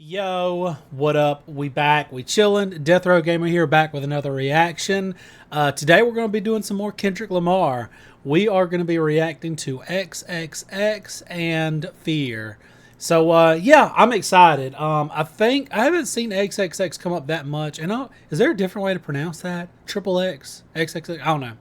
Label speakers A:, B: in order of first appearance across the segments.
A: Yo, what up? We back. We chillin'. 𝘵𝘩𝘢𝘵 here, back with another reaction. Today we're going to be doing some more Kendrick Lamar. We are going to be reacting to XXX and Fear. So yeah, I'm excited. I think I haven't seen XXX come up that much. And is there a different way to pronounce that? Triple X, XXX. I don't know.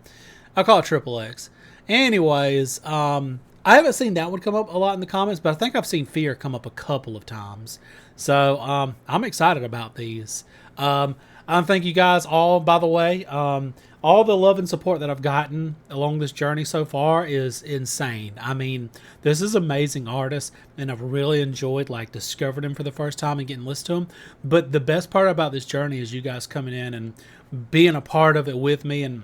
A: I'll call it Triple X. Anyways, I haven't seen that one come up a lot in the comments, but I think I've seen Fear come up a couple of times. So I'm excited about these. Thank you guys all, by the way. All the love and support that I've gotten along this journey so far is insane. I mean, this is amazing artist, and I've really enjoyed like discovering him for the first time and getting listened to him. But the best part about this journey is you guys coming in and being a part of it with me and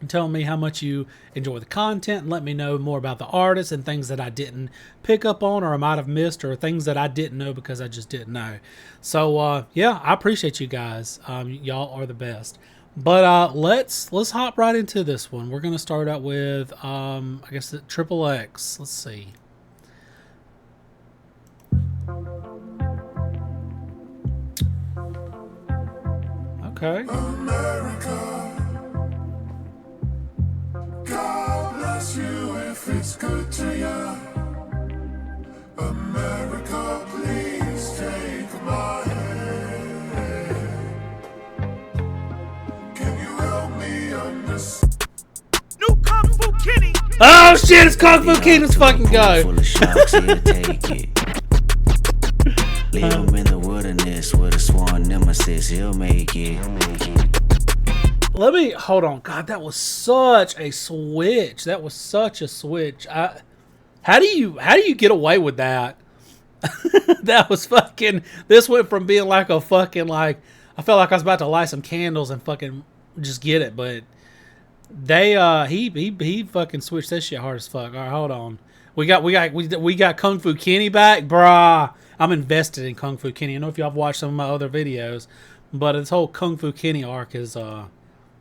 A: telling me how much you enjoy the content and let me know more about the artist and things that I didn't pick up on or I might have missed or things that I didn't know because I just didn't know. So yeah, I appreciate you guys. Y'all are the best. But let's hop right into this one. We're gonna start out with I guess the Triple X. Let's see. Okay.
B: America. God bless you if it's good to you. America, please take my hand. Can you help me understand?
C: New 𝘗𝘭𝘦𝘧𝘶𝘯𝘕.
A: Oh shit, it's 𝘗𝑭𝘭𝘬. Let's fucking go.
D: Full of sharks, here, take it. Leave him in the wilderness with a sworn nemesis, he'll make it.
A: Let me hold on. God, that was such a switch. That was such a switch. How do you get away with that? That was fucking. This went from being like a fucking like. I felt like I was about to light some candles and fucking just get it, but they he fucking switched that shit hard as fuck. All right, hold on. We got 𝘗𝑭𝘭𝘬 back, brah. I'm invested in 𝘗𝑭𝘭𝘬. I don't know if y'all have watched some of my other videos, but this whole 𝘗𝑭𝘭𝘬 arc is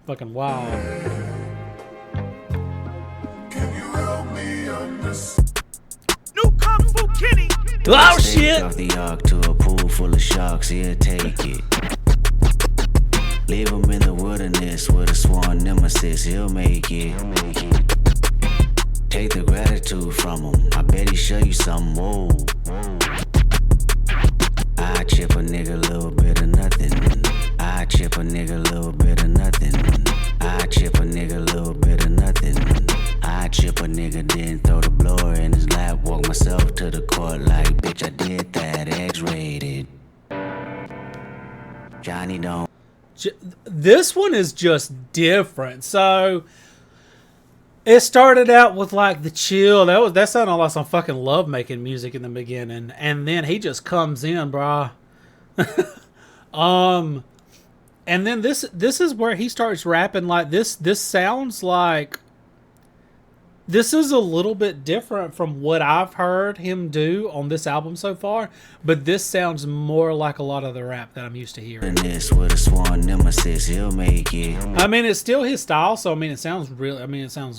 A: fucking wild.
B: Can you help me understand?
C: New 𝘗𝑭𝘭𝘬𝘬.
A: Oh
D: Take
A: shit!
D: off the ark to a pool full of sharks, he'll take it. Leave him in the wilderness with a sworn nemesis, he'll make it. Take the gratitude from him, I bet he show you something, whoa. I chip a nigga a little bit of nothing. I chip a nigga a little bit of nothing. I chip a nigga a little bit of nothing. I chip a nigga, then throw the blower in his lap. Walk myself to the court like, bitch, I did that, X-rated. Johnny don't.
A: This one is just different. So it started out with like the chill. That sounded like some fucking love making music in the beginning, and then he just comes in, brah. And then this is where he starts rapping like this. This sounds like this is a little bit different from what I've heard him do on this album so far, but this sounds more like a lot of the rap that I'm used to hearing.
D: This with a sworn nemesis, he'll make it.
A: I mean, it's still his style, so I mean, it sounds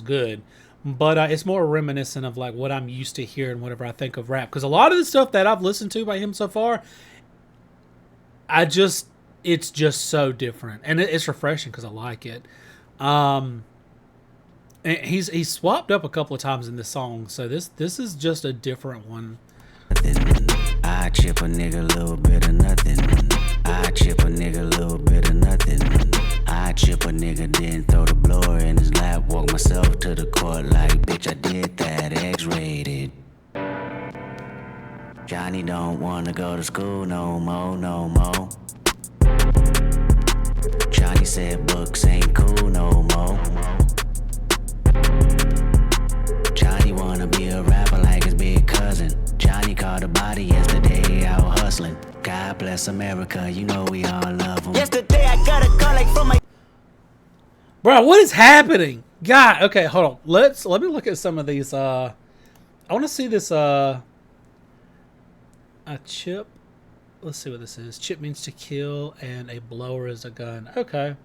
A: good, but it's more reminiscent of like what I'm used to hearing whenever I think of rap. Because a lot of the stuff that I've listened to by him so far, it's just so different, and it's refreshing because I like it. And he's swapped up a couple of times in this song, so this is just a different one.
D: I chip a nigga a little bit of nothing. I chip a nigga a little bit of nothing. I chip a nigga, then throw the blower in his lap. Walk myself to the court like, bitch, I did that, X-rated. Johnny don't wanna go to school no more, no more. Johnny said books ain't cool no more. Johnny wanna be a rapper like his big cousin. Johnny caught a body yesterday out hustling. God bless America, you know we all love him.
C: Yesterday I got a call like from my.
A: Bro, what is happening? God, okay, hold on. Let me look at some of these. I want to see this. A chip. Let's see what this is. Chip means to kill, and a blower is a gun. Okay.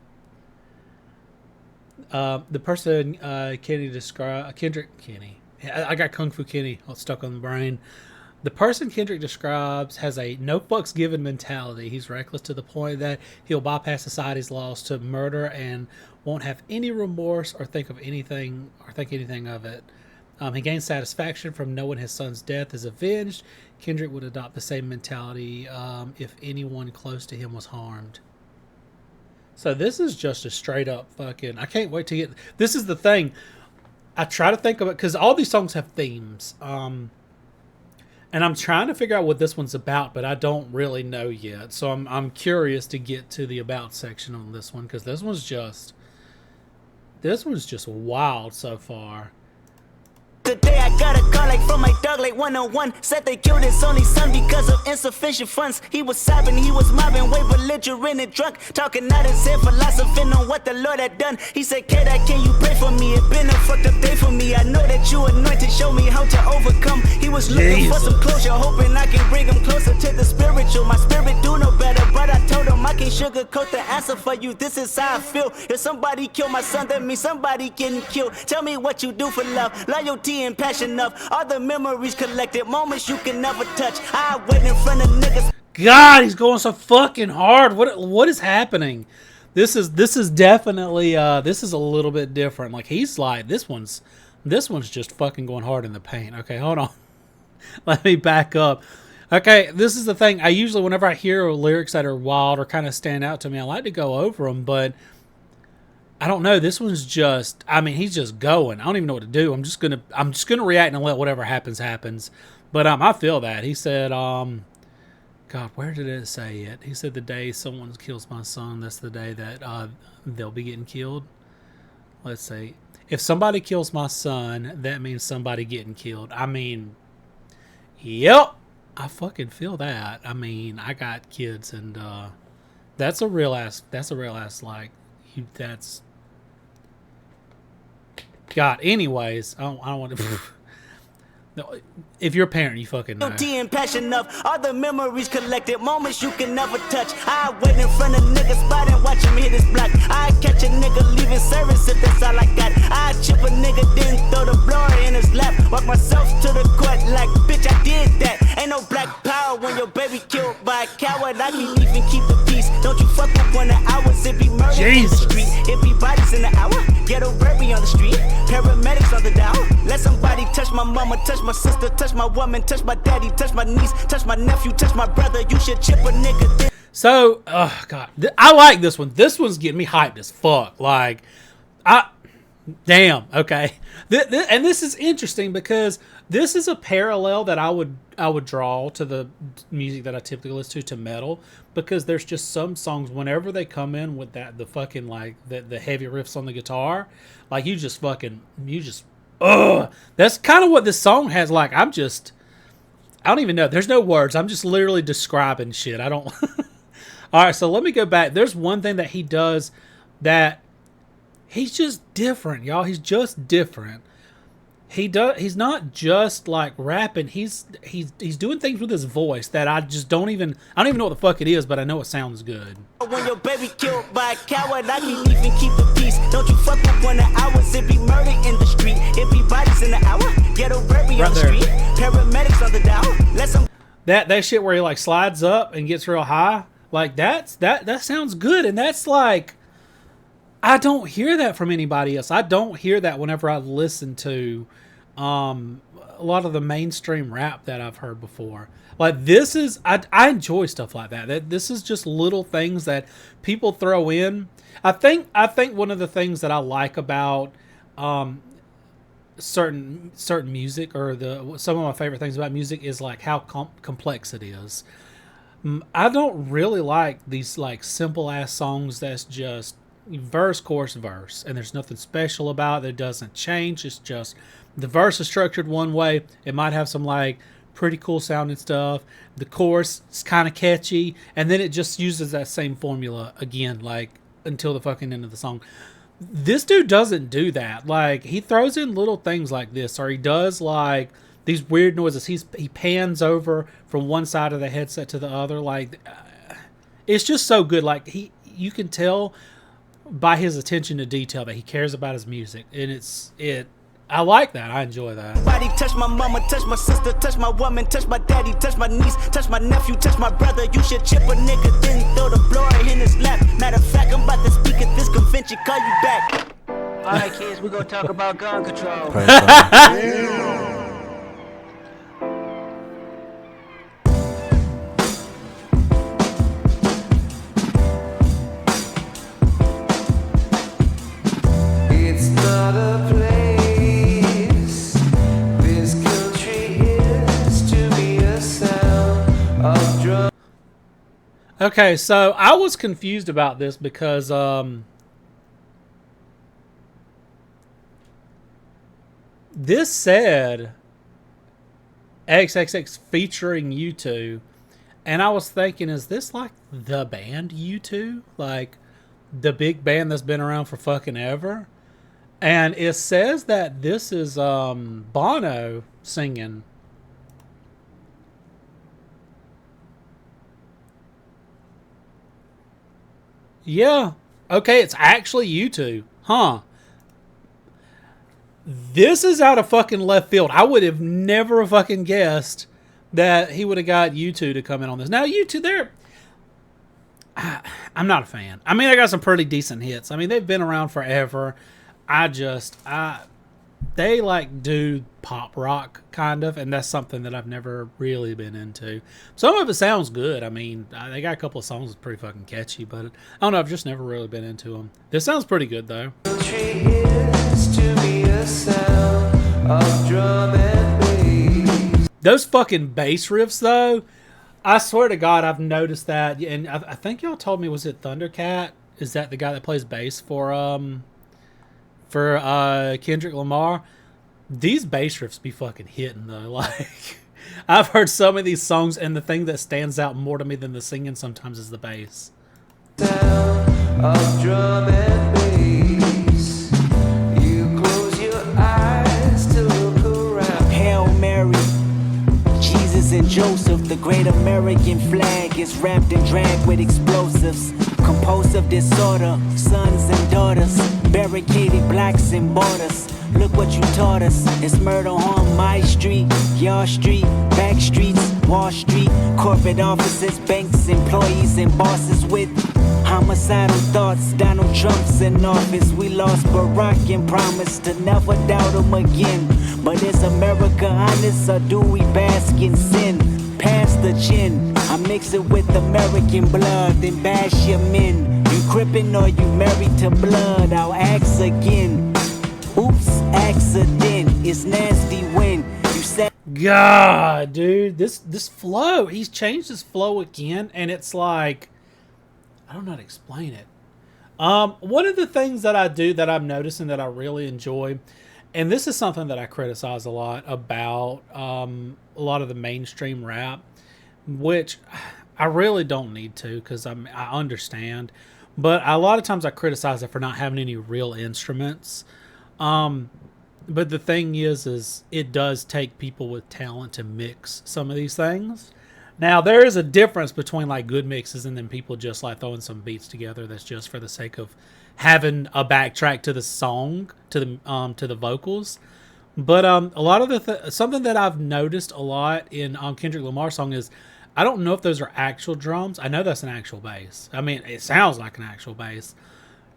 A: The person Kenny described, Kendrick Kenny. I got 𝘗𝑭𝘭𝘬𝘬 stuck on the brain. The person Kendrick describes has a no fucks given mentality. He's reckless to the point that he'll bypass society's laws to murder and won't have any remorse or think anything of it. He gains satisfaction from knowing his son's death is avenged. Kendrick would adopt the same mentality if anyone close to him was harmed. So this is just a straight up fucking... I can't wait to get... This is the thing. I try to think of it because all these songs have themes. And I'm trying to figure out what this one's about, but I don't really know yet. So I'm curious to get to the about section on this one because this one's just wild so far.
C: Today I got a call like from my dog like 101. Said they killed his only son because of insufficient funds. He was sobbing, he was mobbing, way belligerent and drunk. Talking out his head, philosophing on what the Lord had done. He said, Kid, can you pray for me? It been a fucked up day for me. I know that you anointed, show me how to overcome. He was looking for some closure, hoping I can bring him closer to the spiritual. My spirit do know better, but I told him I can't sugarcoat the answer for you. This is how I feel. If somebody killed my son, that means somebody getting killed. Tell me what you do for love, loyalty and passion of all the memories collected, moments you can never touch. I wait in front of niggas.
A: God, he's going so fucking hard. What is happening? This is definitely this is a little bit different. Like he's like this one's just fucking going hard in the paint. Okay, hold on. Let me back up. Okay, this is the thing. I usually whenever I hear lyrics that are wild or kind of stand out to me, I like to go over them, but I don't know. This one's just, I mean, he's just going. I don't even know what to do. I'm just gonna react and let whatever happens. But I feel that. He said, God, where did it say it? He said the day someone kills my son, that's the day that they'll be getting killed. Let's see. If somebody kills my son, that means somebody getting killed. I mean, yep. I fucking feel that. I mean, I got kids and that's a real ass like that's God. Anyways, I don't want to. If you're a parent, you fucking know.
C: Guilty and passion of all the memories collected, moments you can never touch. I wait in front of niggas spot and watch him hit his block. I catch a nigga leaving service if that's all I got. I chip a nigga, then throw the blower in his lap. Walk myself to the court like, bitch, I did that. Ain't no black power when your baby killed by a coward. I can't even keep the peace. Don't you fuck with 1 hours. It be murder in the street. It be bodies in the hour. 𝘗𝘠𝘢𝘵 on the street. Paramedics on the down. Let somebody touch my mama, touch my sister, touch my woman, touch my daddy, touch my niece, touch my nephew, touch my brother. You should chip a nigga.
A: So, oh God, I like this one. This one's getting me hyped as fuck. Like, damn, okay. And this is interesting because this is a parallel that I would draw to the music that I typically listen to metal, because there's just some songs whenever they come in with the fucking like the heavy riffs on the guitar, like you just that's kind of what this song has. Like I don't even know. There's no words. I'm just literally describing shit. I don't. All right, so let me go back. There's one thing that he does that he's just different, y'all. He's just different. He's not just like rapping. He's doing things with his voice that I don't even know what the fuck it is, but I know it sounds good.
C: When your baby killed by a coward, I can't even keep the peace. Don't you fuck with 1 hours. It be murder in the street. It be bodies in the hour. 𝘗𝘠𝘢𝘵 on the street. Paramedics on the down. Let some
A: that shit where he like slides up and gets real high. Like that sounds good, and that's like I don't hear that from anybody else. I don't hear that whenever I listen to a lot of the mainstream rap that I've heard before. Like this is I enjoy stuff like that. This is just little things that people throw in. I think one of the things that I like about certain music, or some of my favorite things about music, is like how complex it is. I don't really like these like simple ass songs that's just verse, chorus, verse, and there's nothing special about it. It doesn't change. It's just the verse is structured one way. It might have some like pretty cool sounding stuff. The chorus is kind of catchy, and then it just uses that same formula again, like until the fucking end of the song. This dude doesn't do that. Like he throws in little things like this, or he does like these weird noises. He pans over from one side of the headset to the other. Like it's just so good. Like you can tell by his attention to detail that he cares about his music, and I like that. I enjoy that.
C: Body touch my mama, touch my sister, touch my woman, touch my daddy, touch my niece, touch my nephew, touch my brother. You should chip a nigga, then throw the blower in his lap. Matter of fact, I'm about to speak at this convention, call you back. Alright kids, we gonna talk about gun control.
E: It's not a place. This country is to me a sound of drum.
A: Okay, so I was confused about this because this said XXX featuring U2, and I was thinking, is this like the band U2? Like the big band that's been around for fucking ever? And it says that this is Bono singing. Yeah. Okay, it's actually U2. Huh. This is out of fucking left field. I would have never fucking guessed that he would have got U2 to come in on this. Now, U2, I'm not a fan. I mean, they got some pretty decent hits. I mean, they've been around forever. They like do pop rock kind of, and that's something that I've never really been into. Some of it sounds good. I mean, they got a couple of songs that's pretty fucking catchy, but I don't know. I've just never really been into them. This sounds pretty good though.
E: Country is to me a sound of drum and bass.
A: Those fucking bass riffs though, I swear to God, I've noticed that. And I think y'all told me, was it Thundercat? Is that the guy that plays bass for Kendrick Lamar? These bass riffs be fucking hitting though. Like, I've heard some of these songs, and the thing that stands out more to me than the singing sometimes is the bass.
E: Sound of drum and bass. You close your eyes to look around.
C: Hail Mary, Jesus and Joseph, the great American flag is wrapped and dragged with explosives. Compulsive disorder, sons and daughters, barricaded blacks and borders. Look what you taught us. It's murder on my street, your street, back streets, Wall Street, corporate offices, banks, employees, and bosses with homicidal thoughts. Donald Trump's in office. We lost Barack and promised to never doubt him again. But is America honest, or do we bask in sin? Pass the chin. I mix it with American blood, then bash your men. You crippin' or you married to blood? I'll ask again. Oops, accident. It's nasty when you said.
A: God, dude, this flow. He's changed his flow again, and it's like, I don't know how to explain it. One of the things that I do that I'm noticing that I really enjoy, and this is something that I criticize a lot about a lot of the mainstream rap, which I really don't need to, because I understand, but a lot of times I criticize it for not having any real instruments. But the thing is it does take people with talent to mix some of these things. Now, there is a difference between like good mixes and then people just like throwing some beats together that's just for the sake of having a backtrack to the song, to the vocals. But a lot of something that I've noticed a lot in Kendrick Lamar song is, I don't know if those are actual drums. I know that's an actual bass. I mean, it sounds like an actual bass.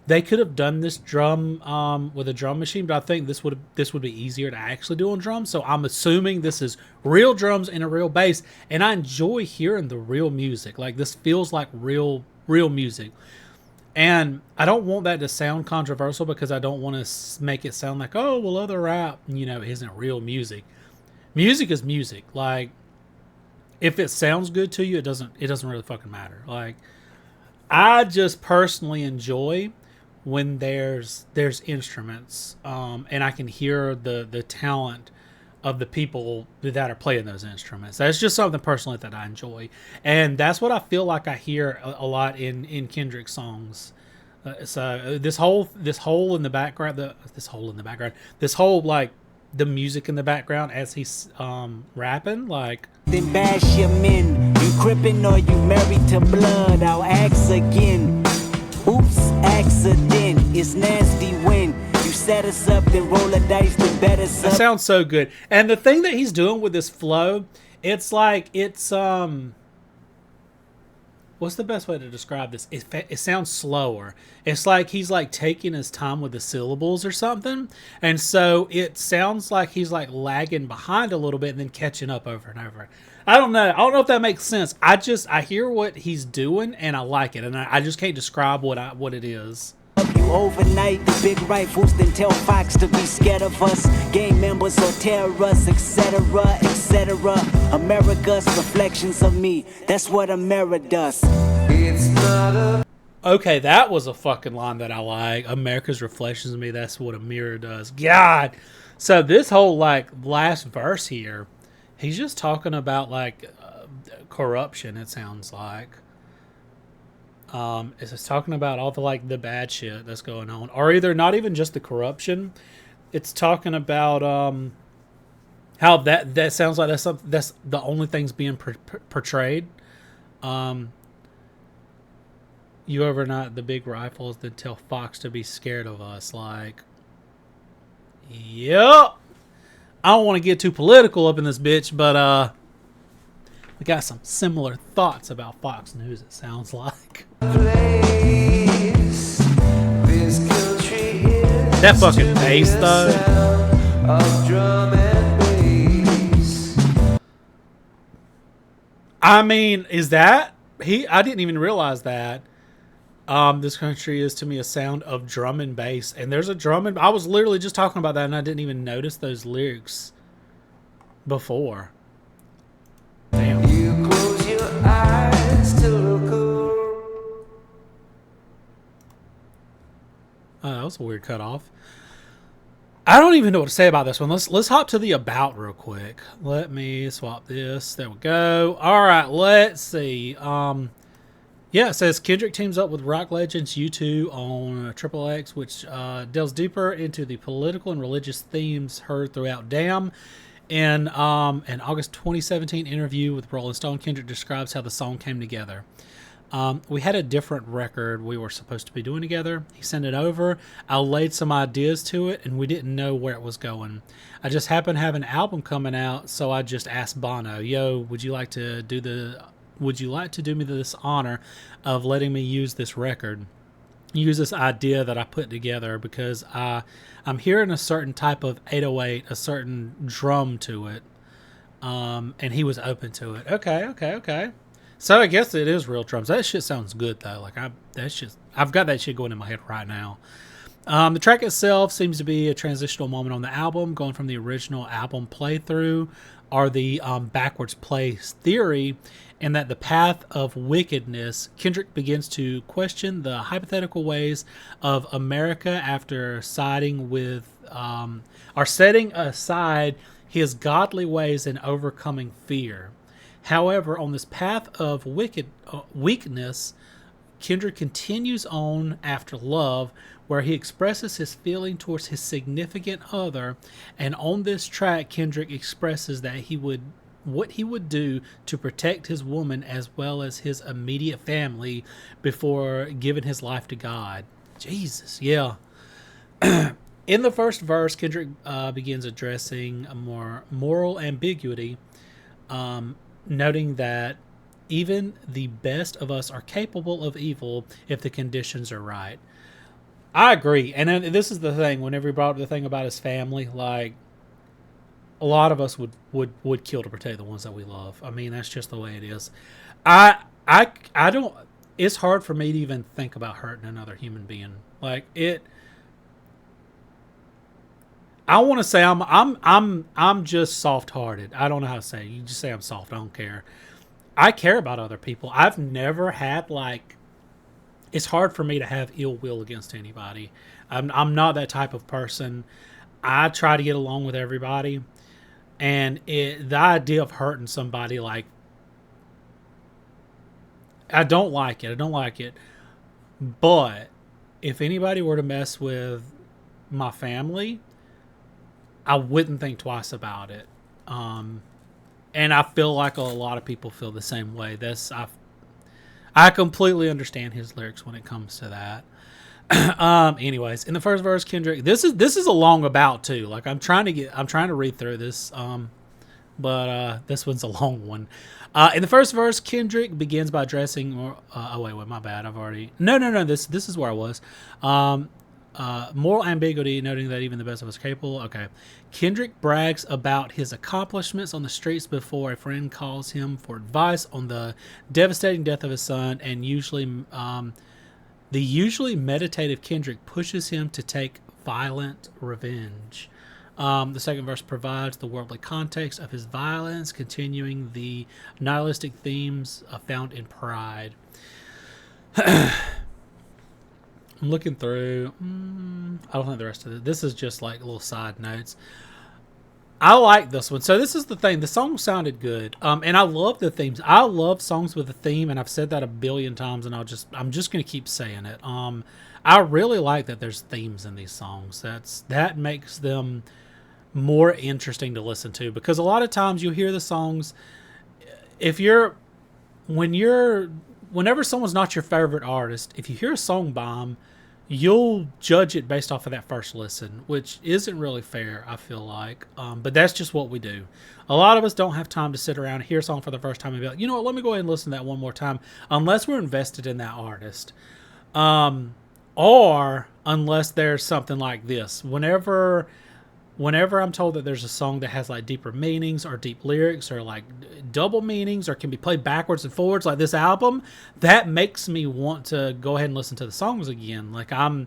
A: They could have done this drum with a drum machine, but I think this would be easier to actually do on drums. So I'm assuming this is real drums and a real bass, and I enjoy hearing the real music. Like, this feels like real music. And I don't want that to sound controversial, because I don't want to make it sound like, oh, well, other rap, isn't real music. Music is music. Like, if it sounds good to you, it doesn't really fucking matter. Like, I just personally enjoy when there's instruments, and I can hear the talent of the people that are playing those instruments. That's just something personally that I enjoy, and that's what I feel like I hear a lot in Kendrick's songs. So this whole in the background, this whole like the music in the background as he's rapping, like.
C: Then bash your men. You crippin' or you married to blood? I'll ask again. Oops, accident. It's nasty when you set us up, then roll the dice, then bet us
A: That
C: up.
A: sounds so good. And the thing that he's doing with this flow, it's like it's what's the best way to describe this? It sounds slower. It's like he's like taking his time with the syllables or something. And so it sounds like he's like lagging behind a little bit and then catching up over and over. I don't know. I don't know if that makes sense. I hear what he's doing and I like it. And I just can't describe what it is.
C: You overnight, the big rifles, then tell Fox to be scared of us. Gang members or terrorists, etc., etc. America's reflections of me. That's what a mirror does.
E: It's not a
A: Okay, that was a fucking line that I like. America's reflections of me. That's what a mirror does. God. So this whole like last verse here, he's just talking about like corruption. It sounds like. It's just talking about all the like the bad shit that's going on, or either not even just the corruption. It's talking about how that sounds like that's the only things being portrayed. You overnight the big rifles, then tell Fox to be scared of us. Like, yep. I don't want to get too political up in this bitch, but we got some similar thoughts about Fox News. It sounds like.
E: place. This country is
A: That fucking bass,
E: the
A: though.
E: sound of drum and bass.
A: I mean, is that I didn't even realize that. This country is to me a sound of drum and bass, and there's a drum and I was literally just talking about that, and I didn't even notice those lyrics before. Damn.
E: You close your eyes to look around.
A: Oh, that was a weird cutoff. I don't even know what to say about this one. Let's hop to the about real quick. Let me swap this. There we go. All right, let's see. Yeah, it says Kendrick teams up with rock legends U2 on XXX, which delves deeper into the political and religious themes heard throughout Damn. In an August 2017 interview with Rolling Stone, Kendrick describes how the song came together. We had a different record we were supposed to be doing together. He sent it over. I laid some ideas to it, and we didn't know where it was going. I just happened to have an album coming out, so I just asked Bono, "Yo, would you like to do me this honor of letting me use this record, use this idea that I put together, because I'm hearing a certain type of 808, a certain drum to it." And he was open to it. Okay. So I guess it is real drums. That shit sounds good though. Like I've got that shit going in my head right now. The track itself seems to be a transitional moment on the album, going from the original album playthrough or the backwards place theory, and that the path of wickedness, Kendrick begins to question the hypothetical ways of America after setting aside his godly ways and overcoming fear. However, on this path of weakness, Kendrick continues on after love, where he expresses his feeling towards his significant other, and on this track, Kendrick expresses that what he would do to protect his woman as well as his immediate family before giving his life to God. Jesus, yeah. In the first verse, Kendrick begins addressing a more moral ambiguity, noting that even the best of us are capable of evil if the conditions are right. I agree. And then this is the thing, whenever he brought up the thing about his family, like, a lot of us would kill to protect the ones that we love. I mean, that's just the way it is. I don't, it's hard for me to even think about hurting another human being. Like, I want to say I'm just soft-hearted. I don't know how to say it. You just say I'm soft. I don't care. I care about other people. I've never had, like, it's hard for me to have ill will against anybody. I'm not that type of person. I try to get along with everybody, and the idea of hurting somebody, like, I don't like it. But if anybody were to mess with my family, I wouldn't think twice about it. And I feel like a lot of people feel the same way. I completely understand his lyrics when it comes to that. Anyways, in the first verse, Kendrick, this is a long about too. Like I'm trying to read through this. But this one's a long one. In the first verse, Kendrick begins by addressing. Wait, my bad. I've already. No. This is where I was. Moral ambiguity, noting that even the best of us are capable. Okay. Kendrick brags about his accomplishments on the streets before a friend calls him for advice on the devastating death of his son, and the usually meditative Kendrick pushes him to take violent revenge. The second verse provides the worldly context of his violence, continuing the nihilistic themes found in Pride. I'm looking through. I don't think the rest of it. This is just like little side notes. I like this one. So this is the thing. The song sounded good, and I love the themes. I love songs with a theme, and I've said that a billion times, and I'm just gonna keep saying it. I really like that there's themes in these songs. That makes them more interesting to listen to, because a lot of times you hear the songs, whenever someone's not your favorite artist, if you hear a song by them, you'll judge it based off of that first listen, which isn't really fair, I feel like. But that's just what we do. A lot of us don't have time to sit around and hear a song for the first time and be like, you know what, let me go ahead and listen to that one more time, unless we're invested in that artist. Or unless there's something like this. Whenever I'm told that there's a song that has like deeper meanings or deep lyrics or like double meanings or can be played backwards and forwards like this album, that makes me want to go ahead and listen to the songs again. Like I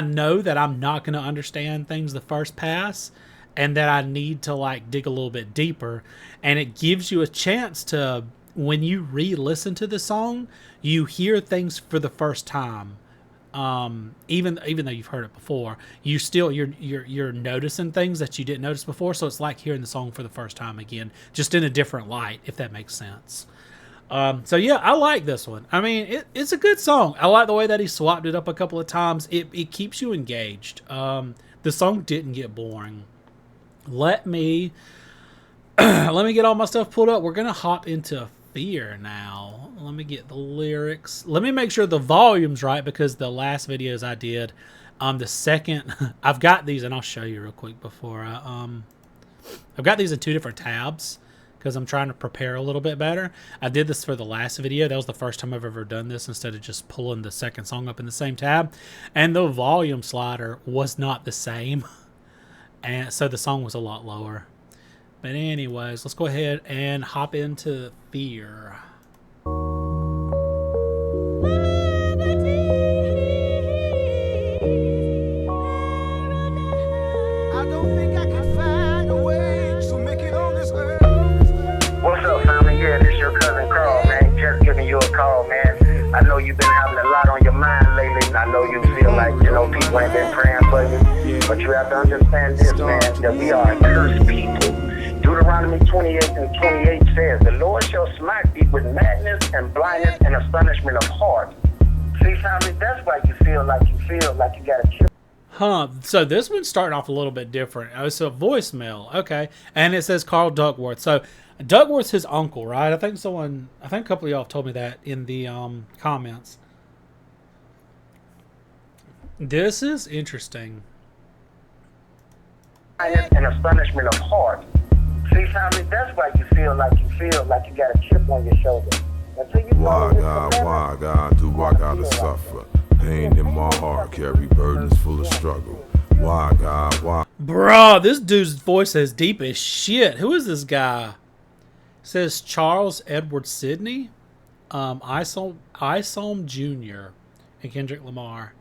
A: know that I'm not going to understand things the first pass, and that I need to like dig a little bit deeper. And it gives you a chance to, when you re-listen to the song, you hear things for the first time. Even though you've heard it before, you're noticing things that you didn't notice before. So it's like hearing the song for the first time again, just in a different light, if that makes sense. So yeah, I like this one. I mean, it's a good song. I like the way that he swapped it up a couple of times. It keeps you engaged. The song didn't get boring. Let me get all my stuff pulled up. We're gonna hop into Fear now. Let me get the lyrics. Let me make sure the volume's right, because the last videos I did, the second I've got these, and I'll show you real quick before I've got these in two different tabs because I'm trying to prepare a little bit better. I did this for the last video. That was the first time I've ever done this, instead of just pulling the second song up in the same tab, and the volume slider was not the same, and so the song was a lot lower. But anyways, let's go ahead and hop into Fear.
B: I don't think I can find a way to make it on this earth.
F: What's up, family? Yeah, this your cousin Carl, man. Just giving you a call, man. I know you've been having a lot on your mind lately, and I know you feel like, people ain't been praying for you. But you have to understand this, man, that we are a cursed people. Deuteronomy 28 and 28 says, the Lord shall smite thee with madness and blindness and astonishment of heart. See, family, that's why you feel like you got a kill.
A: So this one's starting off a little bit different. It's a voicemail. Okay. And it says Carl Duckworth. So Duckworth's his uncle, right? I think a couple of y'all have told me that in the comments. This is interesting.
F: And astonishment of heart. See, family, that's why you feel like you got a chip on your shoulder.
B: Why God, do I gotta suffer? Pain in my heart, carry burdens full of struggle. Why God, why?
A: Bruh, this dude's voice is deep as shit. Who is this guy? It says Charles Edward Sidney, Isom Jr., and Kendrick Lamar.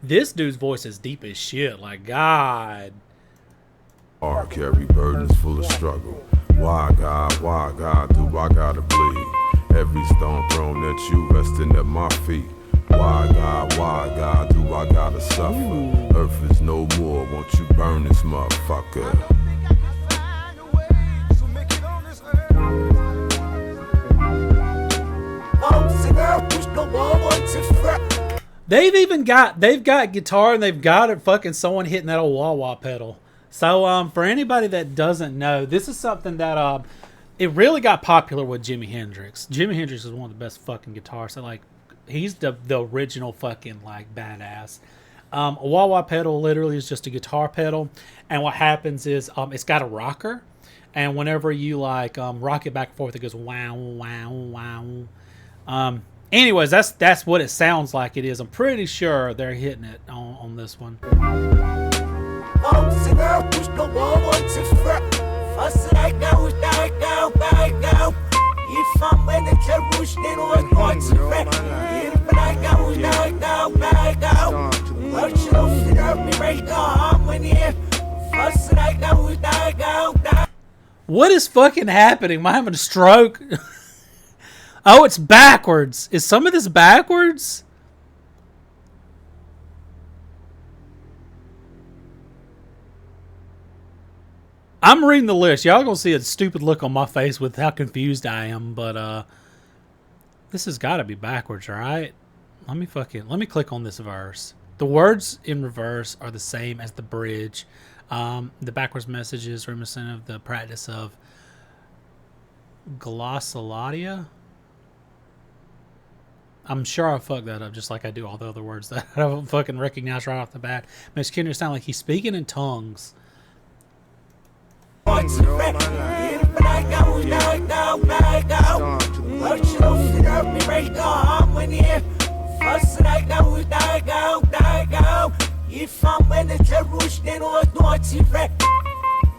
A: This dude's voice is deep as shit. Like, God.
B: Heart, carry burdens full of struggle. Why God, do I gotta bleed? Every stone thrown at you, resting at my feet. Why God, do I gotta suffer? Earth is no more, won't you burn this motherfucker?
A: They've got guitar, and they've got it fucking someone hitting that old wah-wah pedal. So for anybody that doesn't know, this is something that it really got popular with Jimi Hendrix. Jimi Hendrix is one of the best fucking guitarists. Like, the original fucking like badass. A wah-wah pedal literally is just a guitar pedal, and what happens is it's got a rocker, and whenever you like rock it back and forth, it goes wow wow wow. Anyways, that's what it sounds like it is. I'm pretty sure they're hitting it on this one. What is fucking happening? Am I having a stroke? Oh, it's backwards. Is some of this backwards? I'm reading the list. Y'all gonna see a stupid look on my face with how confused I am, but this has got to be backwards, right? Let me click on this verse. The words in reverse are the same as the bridge. The backwards message is reminiscent of the practice of glossolalia. I'm sure I fucked that up just like I do all the other words that I don't fucking recognize right off the bat. Makes Kendrick sound like he's speaking in tongues.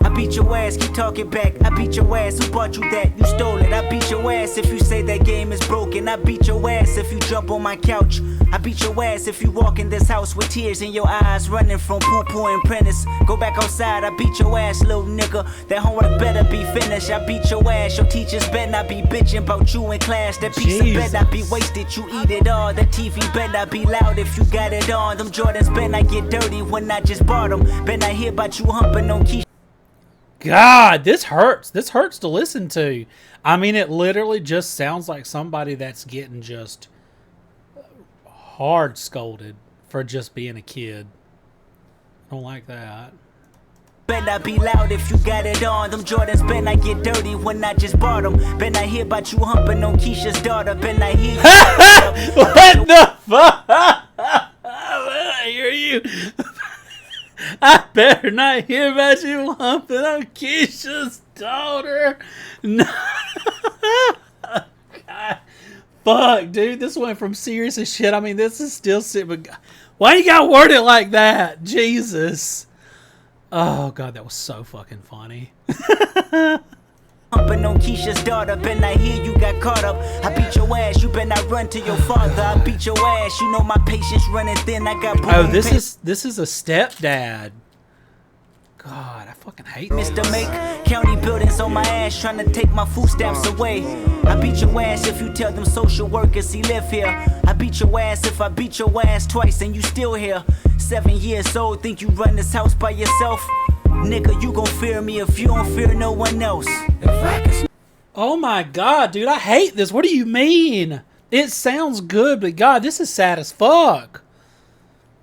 C: I beat your ass, keep talking back. I beat your ass, who bought you that? You stole it. I beat your ass if you say that game is broken. I beat your ass if you jump on my couch. I beat your ass if you walk in this house with tears in your eyes, running from poo-poo and Prentice. Go back outside, I beat your ass, little nigga. That homework better be finished. I beat your ass, your teachers better not be bitching about you in class. That pizza better not be wasted, you eat it all. That TV better not be loud if you got it on. Them Jordans better not get dirty when I just bought them. Better not hear about you humping on Keisha.
A: God, this hurts. This hurts to listen to. I mean, it literally just sounds like somebody that's getting just hard scolded for just being a kid. I don't like that.
C: Better not be loud if you got it on. Them Jordans better not get dirty when I just bought them. Better not hear about you humping on Keisha's daughter. Better not hear you.
A: What the fuck? I hear you. I better not hear about you humping on Keisha's daughter. No. God. Fuck, dude. This went from serious as shit. I mean, this is still sick, but why you gotta word it like that? Jesus. Oh, God, that was so fucking funny.
C: Humping on Keisha's daughter, better not hear you got caught up. I beat your ass, you better not run to your father. I beat your ass, you know my patience running thin. I got
A: oh, this is a stepdad. God, I fucking hate
C: Mr. Make county buildings on my ass, trying to take my food stamps away. I beat your ass if you tell them social workers he live here. I beat your ass if I beat your ass twice and you still here. 7 years old, think you run this house by yourself? Nigga, you gon' fear me if you don't fear no one else.
A: Oh my God, dude, I hate this. What do you mean? It sounds good, but God, this is sad as fuck.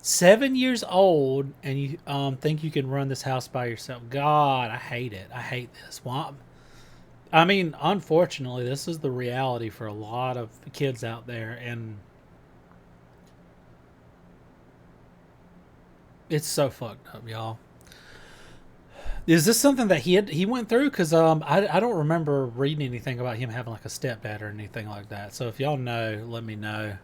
A: 7 years old, and you think you can run this house by yourself. God, I hate it. I hate this. Well, I mean, unfortunately, this is the reality for a lot of kids out there, and it's so fucked up, y'all. Is this something that he went through? Because I don't remember reading anything about him having like a stepdad or anything like that. So if y'all know, let me know.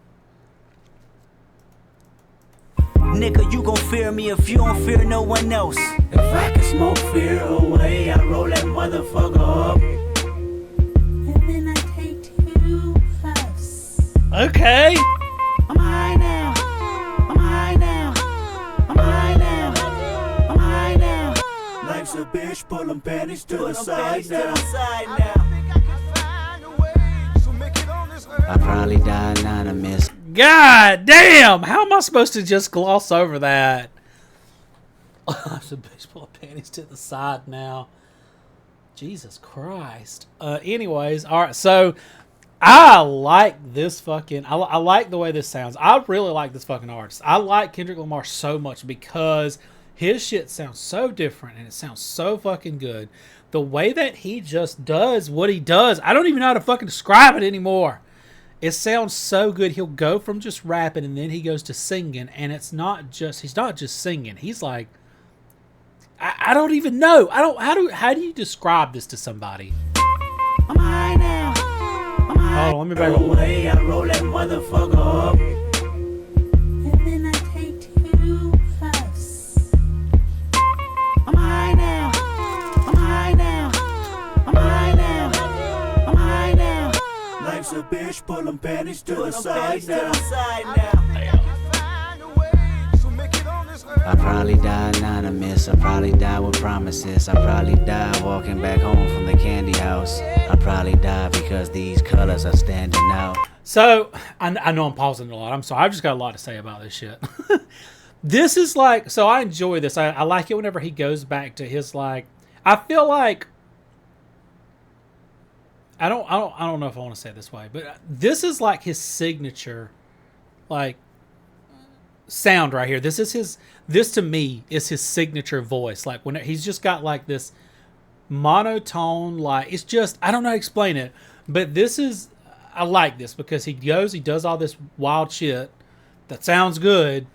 C: Nigga, you gon' fear me if you don't fear no one else. If I can smoke fear away, I roll that motherfucker up. And then I take 2 puffs.
A: Okay.
C: I'm high now. I'm high now. I'm high now. I'm high now. Life's a bitch, pull them panties to the side now.
D: I probably die anonymous.
A: God damn! How am I supposed to just gloss over that? The baseball panties to the side now. Jesus Christ. Anyways, all right. So I like this fucking. I like the way this sounds. I really like this fucking artist. I like Kendrick Lamar so much because his shit sounds so different and it sounds so fucking good. The way that he just does what he does, I don't even know how to fucking describe it anymore. it sounds so good. He'll go from just rapping and then he goes to singing, and he's not just singing. He's like, I don't even know. How do you describe this to somebody?
D: I'm high now. I'm high.
A: Hold on, let me back up.
D: Way I roll that motherfucker up. And then I take 2 puffs. I'm high now. I'm high now. I'm high now. I'm high now. Life's a bitch, pull them panties to the side now. I probably die anonymous, I probably die with promises, I probably die walking back home from the candy house. I probably die because these colors are standing out.
A: So, I know I'm pausing a lot. I'm sorry. I've just got a lot to say about this shit. This is like, so I enjoy this. I like it whenever he goes back to his, like, I feel like, I don't know if I want to say it this way, but this is like his signature, like, sound right here. This to me is his signature voice. Like, when he's just got like this monotone, like, it's just, I don't know how to explain it, but this is, I like this because he does all this wild shit that sounds good,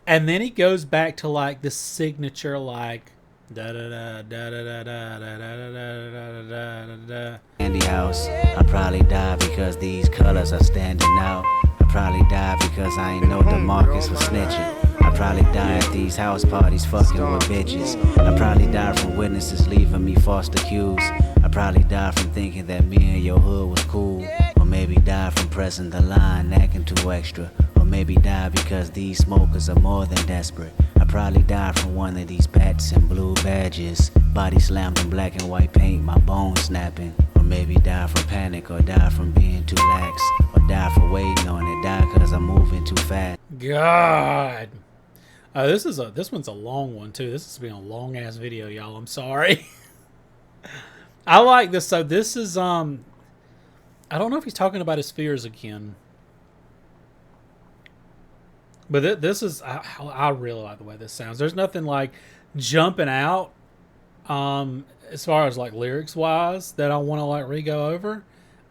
A: and then he goes back to like this signature, like, da da da da da da da da da da da da da.
D: Candy house, I probably die because these colors are standing out. I probably die because I ain't know DeMarcus was snitching. I probably die at these house parties fucking with bitches. I probably die from witnesses leaving me false accused. I probably die from thinking that me and your hood was cool. Or maybe die from pressing the line, acting too extra. Or maybe die because these smokers are more than desperate. I probably die from one of these bats and blue badges. Body slammed in black and white paint, my bones snapping. Or maybe die from panic, or die from being too lax. Or die for waiting on it, die cause I'm moving too fast.
A: God. This one's a long one too. This has been a long ass video, y'all. I'm sorry. I like this. So this is I don't know if he's talking about his fears again, but this is I really like the way this sounds. There's nothing like jumping out as far as like lyrics wise that I want to like re-go over.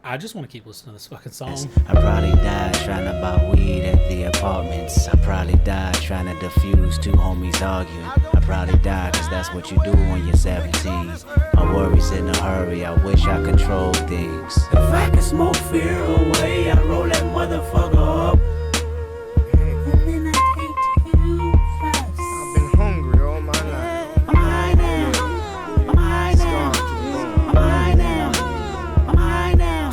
A: I just want to keep listening to this fucking song.
D: I probably died trying to buy weed at the apartments. I probably died trying to defuse 2 homies arguing. I probably died cause that's what you do when you're 17. My worries in a hurry, I wish I controlled things. If I could smoke fear away, I'd roll that motherfucker up. And then I take 2 puffs.
G: I've been hungry all my life.
D: I'm high now. I'm high now. I'm high now. I'm high now.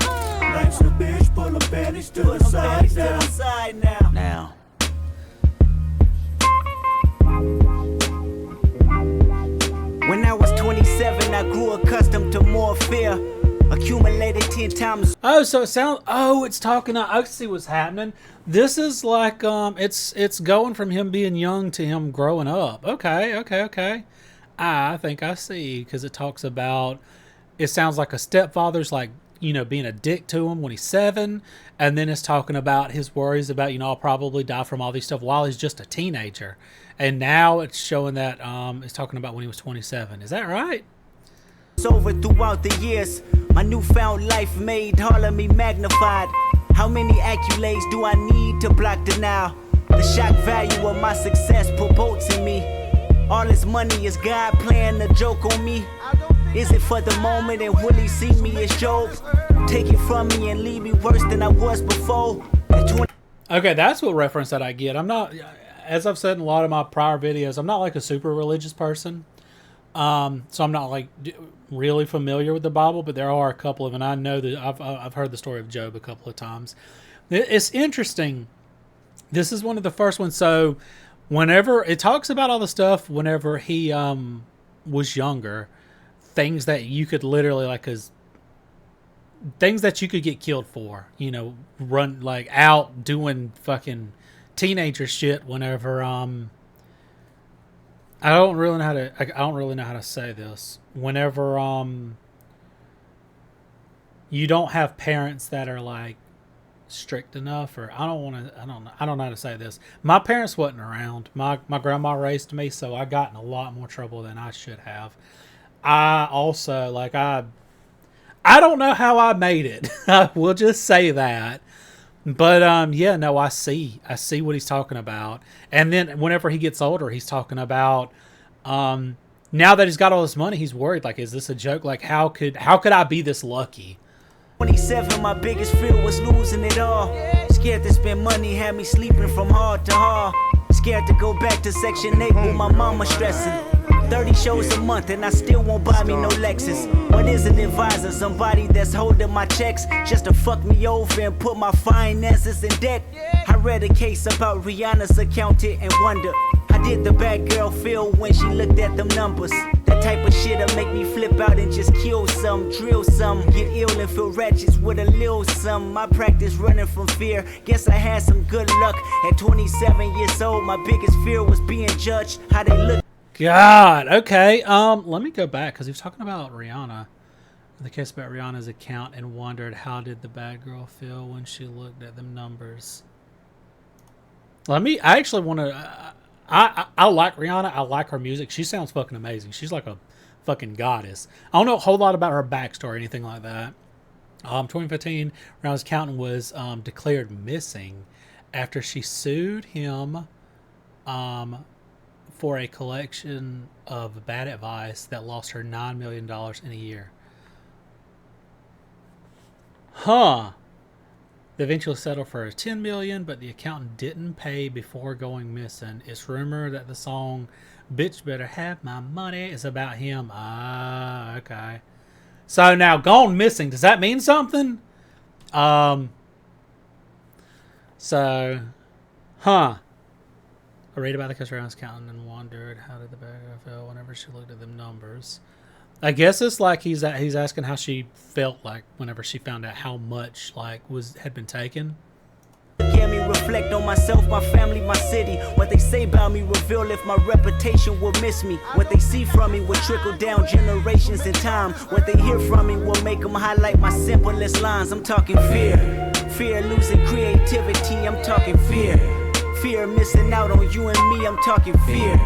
D: Life's a bitch, pull the panties to the side now. Now.
C: When I was 27, I grew accustomed to more fear. Accumulated 10 times.
A: Oh, so it sounds. Oh, it's talking. I see what's happening. This is like it's going from him being young to him growing up. Okay. I think I see, because it talks about. It sounds like a stepfather's like, you know, being a dick to him when he's 7, and then it's talking about his worries about, you know, I'll probably die from all these stuff while he's just a teenager, and now it's showing that it's talking about when he was 27. Is that right?
C: Over throughout the years, my newfound life made all of me magnified. How many accolades do I need to block denial? The shock value of my success provokes in me. All this money is God playing a joke on me. Is it for the moment and will he see me as Job? Take it from me and leave me worse than I was before.
A: Okay, that's what reference that I get. I'm not, as I've said in a lot of my prior videos, I'm not like a super religious person. So I'm not like really familiar with the Bible, but there are a couple of, and I know that I've heard the story of Job a couple of times. It's interesting. This is one of the first ones. So whenever it talks about all the stuff, whenever he was younger, things that you could literally like, cause things that you could get killed for, you know, run like out doing fucking teenager shit. Whenever I don't really know how to say this. Whenever you don't have parents that are like strict enough, or I don't know how to say this. My parents wasn't around. My grandma raised me, so I got in a lot more trouble than I should have. I also I don't know how I made it. I will just say that. But yeah, no, I see what he's talking about. And then whenever he gets older, he's talking about now that he's got all this money, he's worried, like, is this a joke? Like, how could I be this lucky?
C: 27, my biggest fear was losing it all. Scared to spend money, had me sleeping from hard to hard. Scared to go back to Section 8 with my mama stressing. 30 shows a month and I still won't buy me no Lexus. What is an advisor? Somebody that's holding my checks just to fuck me over and put my finances in debt. I read a case about Rihanna's accountant and wonder, how did the bad girl feel when she looked at them numbers? That type of shit'll make me flip out and just kill some, drill some, get ill and feel ratchets with a little some. My practice running from fear, guess I had some good luck. At 27 years old, my biggest fear was being judged, how they look.
A: God, okay. Let me go back because he was talking about Rihanna. The case about Rihanna's account and wondered how did the bad girl feel when she looked at them numbers. I actually want to. I like Rihanna. I like her music. She sounds fucking amazing. She's like a fucking goddess. I don't know a whole lot about her backstory or anything like that. 2015, Rihanna's accountant was declared missing after she sued him for a collection of bad advice that lost her $9 million in a year. Huh. They eventually settled for $10 million, but the accountant didn't pay before going missing. It's rumored that the song "Bitch Better Have My Money" is about him. Ah, okay. So now, gone missing, does that mean something? So, huh. I read about the case Rihanna's accountant and wondered how did the bad girl feel whenever she looked at them numbers. I guess it's like he's asking how she felt like whenever she found out how much like had been taken.
C: Get me reflect on myself, my family, my city. What they say about me reveal if my reputation will miss me. What they see from me will trickle down generations in time. What they hear from me will make them highlight my simplest lines. I'm talking fear. Fear losing creativity, I'm talking fear. Fear missing out on you and me, I'm talking fear.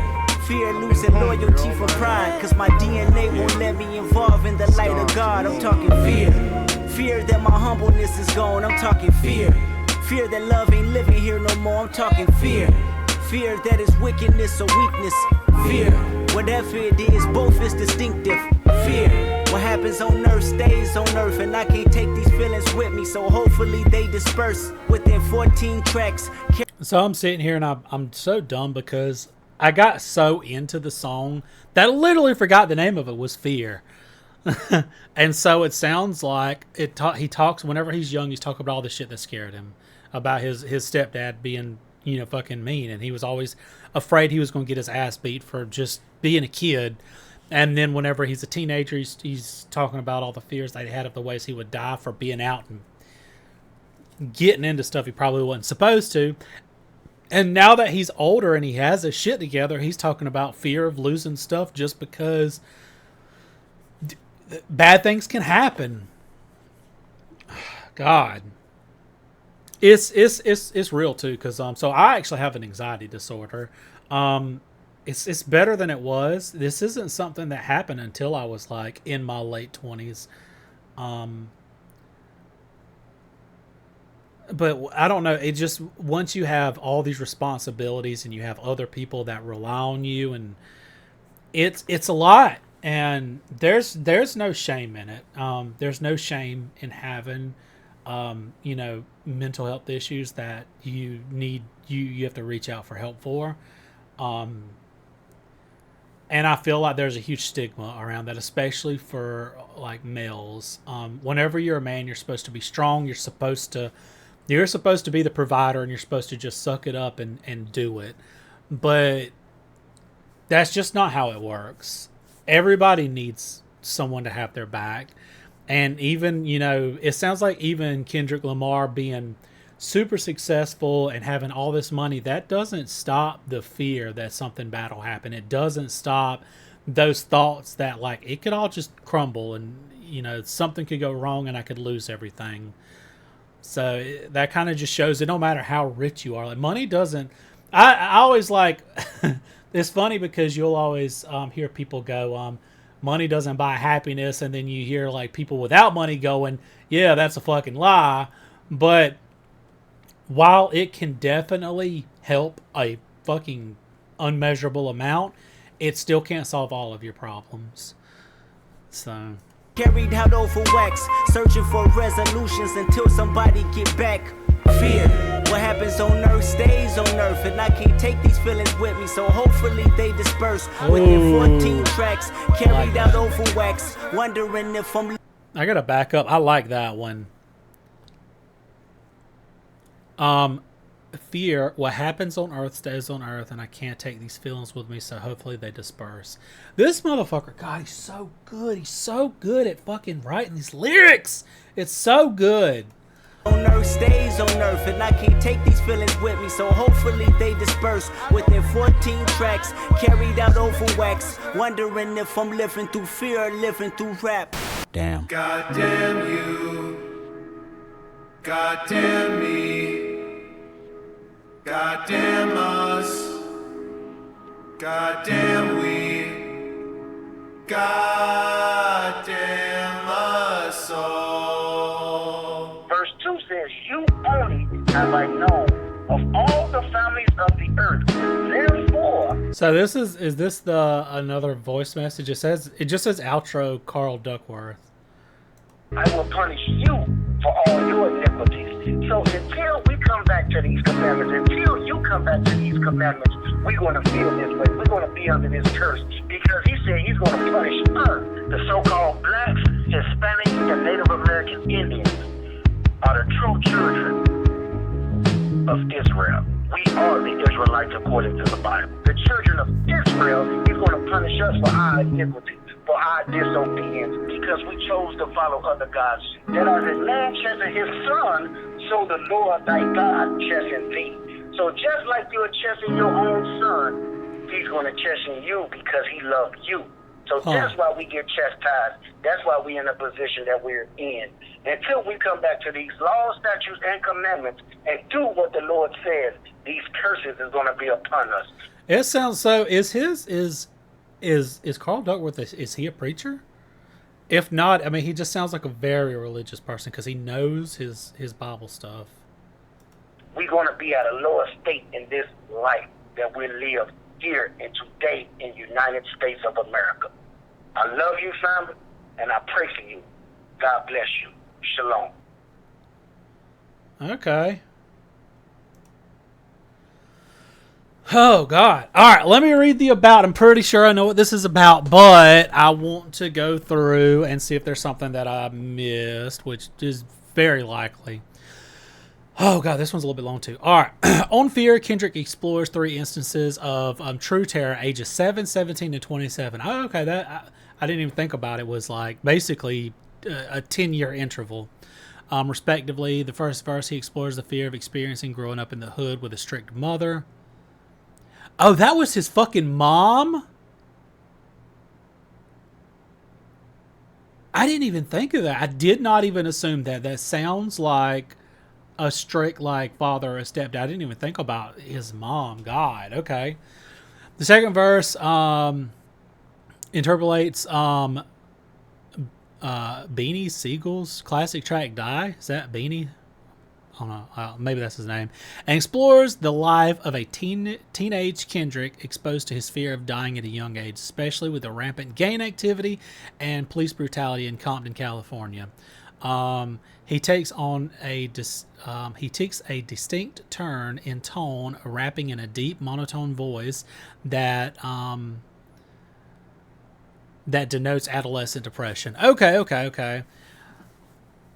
C: Fear losing loyalty from pride, cause my DNA won't let me involve in the light of God. I'm talking fear. Fear that my humbleness is gone, I'm talking fear. Fear that love ain't living here no more, I'm talking fear. Fear that is wickedness or weakness. Fear, whatever it is, both is distinctive. Fear, what happens on earth stays on earth, and I can't take these feelings with me, so hopefully they disperse within 14 tracks.
A: So I'm sitting here and I'm so dumb because I got so into the song that I literally forgot the name of it was Fear. And so it sounds like he talks whenever he's young, he's talking about all the shit that scared him, about his stepdad being, fucking mean, and he was always afraid he was going to get his ass beat for just being a kid. And then whenever he's a teenager, he's talking about all the fears that he had of the ways he would die for being out and getting into stuff he probably wasn't supposed to. And now that he's older and he has his shit together, he's talking about fear of losing stuff just because bad things can happen. God, it's real too. Because so I actually have an anxiety disorder. It's better than it was. This isn't something that happened until I was like in my late 20s. But I don't know. It just, once you have all these responsibilities and you have other people that rely on you, and it's a lot. And there's no shame in it. There's no shame in having, mental health issues that you have to reach out for help for. And I feel like there's a huge stigma around that, especially for like males. Whenever you're a man, you're supposed to be strong. You're supposed to be the provider, and you're supposed to just suck it up and do it. But that's just not how it works. Everybody needs someone to have their back. And even, it sounds like even Kendrick Lamar being super successful and having all this money, that doesn't stop the fear that something bad will happen. It doesn't stop those thoughts that like it could all just crumble and, something could go wrong and I could lose everything. So that kind of just shows it no matter how rich you are. Like money doesn't, I always like, it's funny because you'll always hear people go, money doesn't buy happiness. And then you hear like people without money going, yeah, that's a fucking lie. But while it can definitely help a fucking unmeasurable amount, it still can't solve all of your problems. So
C: Carried out over wax, searching for resolutions until somebody get back. Fear, what happens on earth stays on earth, and I can't take these feelings with me, so hopefully they disperse. Within 14 tracks, carried out over wax, wondering if I'm...
A: I gotta back up. I like that one. Fear, what happens on earth stays on earth, and I can't take these feelings with me, so hopefully they disperse. This motherfucker, God, he's so good. He's so good at fucking writing these lyrics. It's so good.
C: On earth stays on earth, and I can't take these feelings with me, so hopefully they disperse. Within 14 tracks, carried out over wax, wondering if I'm living through fear or living through rap.
D: Damn.
E: God damn you. God damn me. God damn us. God damn we. God damn us all.
F: Verse 2 says, you only have I known of all the families of the earth. Therefore,
A: So this is this the another voice message? It just says outro Carl Duckworth.
F: I will punish you for all your iniquities. So until we come back to these commandments, until you come back to these commandments, we're going to feel this way. We're going to be under this curse because he said he's going to punish us. The so-called blacks, Hispanics, and Native American Indians are the true children of Israel. We are the Israelites according to the Bible. The children of Israel, he's going to punish us for our iniquity, for our disobedience, because we chose to follow other gods. That as a man chasing his son, so the Lord thy God chasing thee. So just like you're chasing your own son, he's going to chasten you because he loved you. So that's why we get chastised. That's why we're in the position that we're in. Until we come back to these laws, statutes, and commandments and do what the Lord says, these curses is going to be upon us.
A: It sounds so. Is Carl Duckworth? Is he a preacher? If not, I mean, he just sounds like a very religious person because he knows his Bible stuff.
F: We're going to be at a lower state in this life that we live here and today in United States of America. I love you, family, and I pray for you. God bless you. Shalom.
A: Okay. Oh, God. All right, let me read the about. I'm pretty sure I know what this is about, but I want to go through and see if there's something that I missed, which is very likely. Oh, God, this one's a little bit long, too. All right. On Fear, Kendrick explores 3 instances of true terror, ages 7, 17, and 27. Oh, okay. I didn't even think about it. Was like basically a 10-year interval. Respectively, the first verse, he explores the fear of experiencing growing up in the hood with a strict mother. Oh, that was his fucking mom? I didn't even think of that. I did not even assume that. That sounds like a strict, like, father or stepdad. I didn't even think about his mom. God, okay. The second verse interpolates Beanie Siegel's classic track Die. Is that Beanie? I don't know. Maybe that's his name. And explores the life of a teenage Kendrick exposed to his fear of dying at a young age, especially with the rampant gang activity and police brutality in Compton, California. He takes a distinct turn in tone, rapping in a deep monotone voice that denotes adolescent depression. Okay.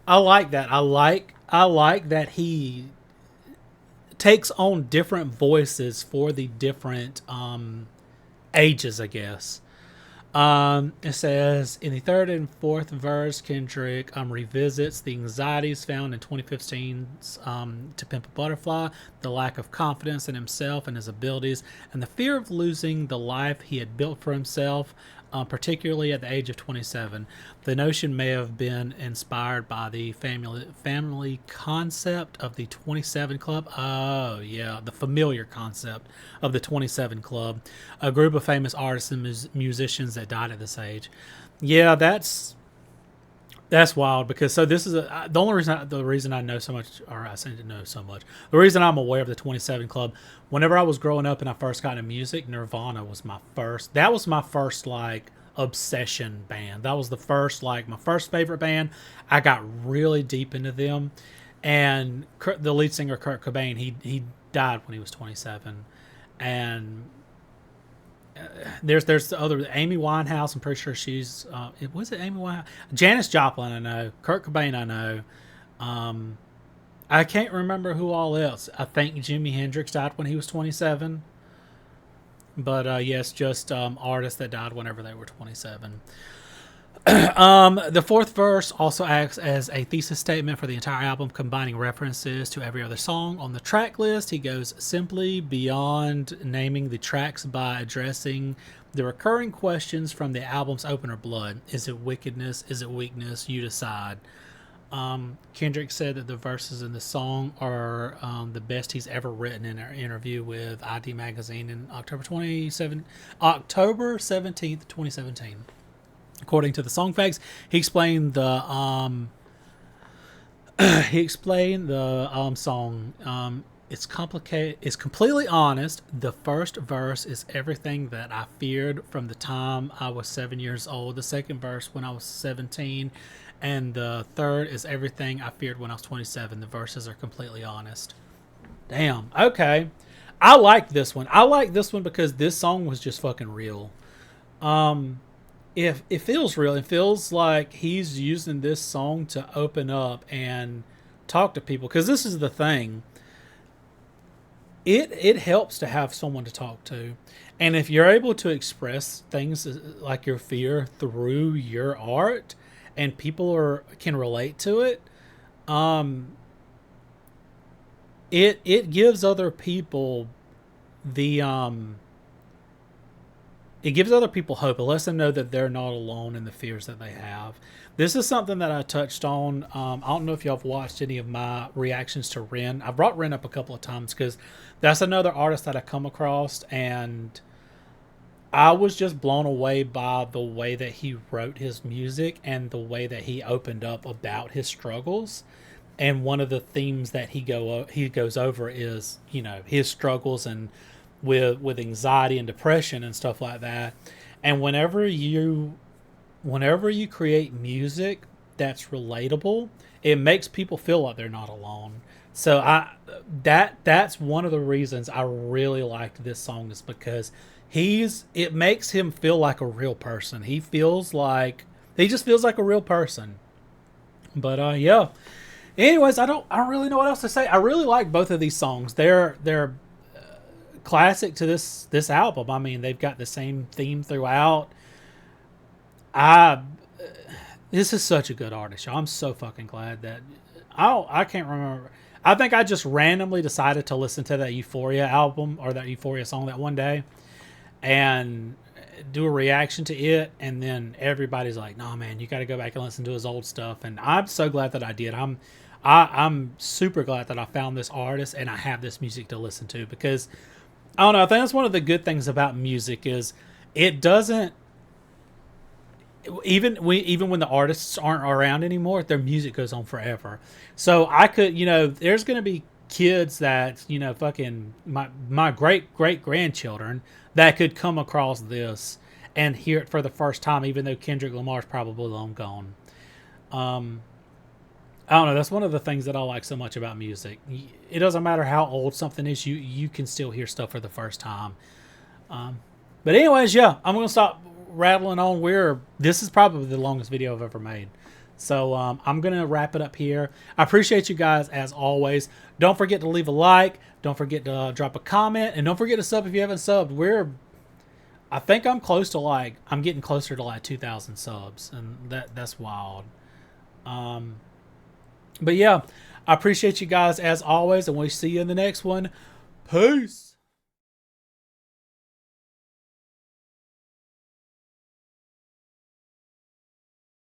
A: I like that. I like that he takes on different voices for the different ages, I guess. It says, in the third and fourth verse, Kendrick revisits the anxieties found in 2015's To Pimp a Butterfly, the lack of confidence in himself and his abilities, and the fear of losing the life he had built for himself, particularly at the age of 27. The notion may have been inspired by the family concept of the 27 Club. Oh, yeah, the familiar concept of the 27 Club, a group of famous artists and musicians that died at this age. Yeah, That's wild because so this is the only reason I know so much, or I seem to know so much. The reason I'm aware of the 27 Club, whenever I was growing up and I first got into music, Nirvana was my first. That was my first like obsession band. That was the first like my first favorite band. I got really deep into them, and the lead singer Kurt Cobain, he died when he was 27, and there's the other Amy Winehouse. I'm pretty sure she's was it Amy Winehouse? Janis Joplin, I know. Kurt Cobain, I know. I can't remember who all else. I think Jimi Hendrix died when he was 27. But yes, just artists that died whenever they were 27. The fourth verse also acts as a thesis statement for the entire album, combining references to every other song on the track list. He goes simply beyond naming the tracks by addressing the recurring questions from the album's opener, Blood. Is it wickedness? Is it weakness? You decide. Kendrick said that the verses in the song are the best he's ever written in an interview with ID Magazine in October 17th, 2017. According to the song facts, he explained the song. It's complicated. It's completely honest. The first verse is everything that I feared from the time I was 7 years old. The second verse when I was 17, and the third is everything I feared when I was 27. The verses are completely honest. Damn. Okay. I like this one. I like this one because this song was just fucking real. If it feels real, it feels like he's using this song to open up and talk to people. Because this is the thing. It helps to have someone to talk to. And if you're able to express things like your fear through your art and people can relate to it, it gives other people it gives other people hope. It lets them know that they're not alone in the fears that they have. This is something that I touched on. I don't know if y'all have watched any of my reactions to Ren. I brought Ren up a couple of times because that's another artist that I come across, and I was just blown away by the way that he wrote his music and the way that he opened up about his struggles. And one of the themes that he goes over is, his struggles and with anxiety and depression and stuff like that. And whenever you create music that's relatable, it makes people feel like they're not alone. So that's one of the reasons I really liked this song, is because it makes him feel like a real person. He just feels like a real person. But yeah. Anyways, I don't really know what else to say. I really like both of these songs. They're classic to this album. I mean, they've got the same theme throughout. This is such a good artist, y'all. I'm so fucking glad that I can't remember. I think I just randomly decided to listen to that Euphoria album or that Euphoria song that one day and do a reaction to it, and then everybody's like, "No, man, you got to go back and listen to his old stuff." And I'm so glad that I did. I'm super glad that I found this artist and I have this music to listen to, because I don't know. I think that's one of the good things about music is it doesn't, even when the artists aren't around anymore, their music goes on forever. So I could, there's going to be kids that, fucking my great grandchildren that could come across this and hear it for the first time, even though Kendrick Lamar's probably long gone. I don't know. That's one of the things that I like so much about music. It doesn't matter how old something is. You can still hear stuff for the first time. But anyways, yeah, I'm going to stop rattling on. This is probably the longest video I've ever made. So I'm going to wrap it up here. I appreciate you guys as always. Don't forget to leave a like. Don't forget to drop a comment. And don't forget to sub if you haven't subbed. I think I'm getting closer to like 2,000 subs. And that's wild. But yeah, I appreciate you guys as always, and we'll see you in the next one. Peace.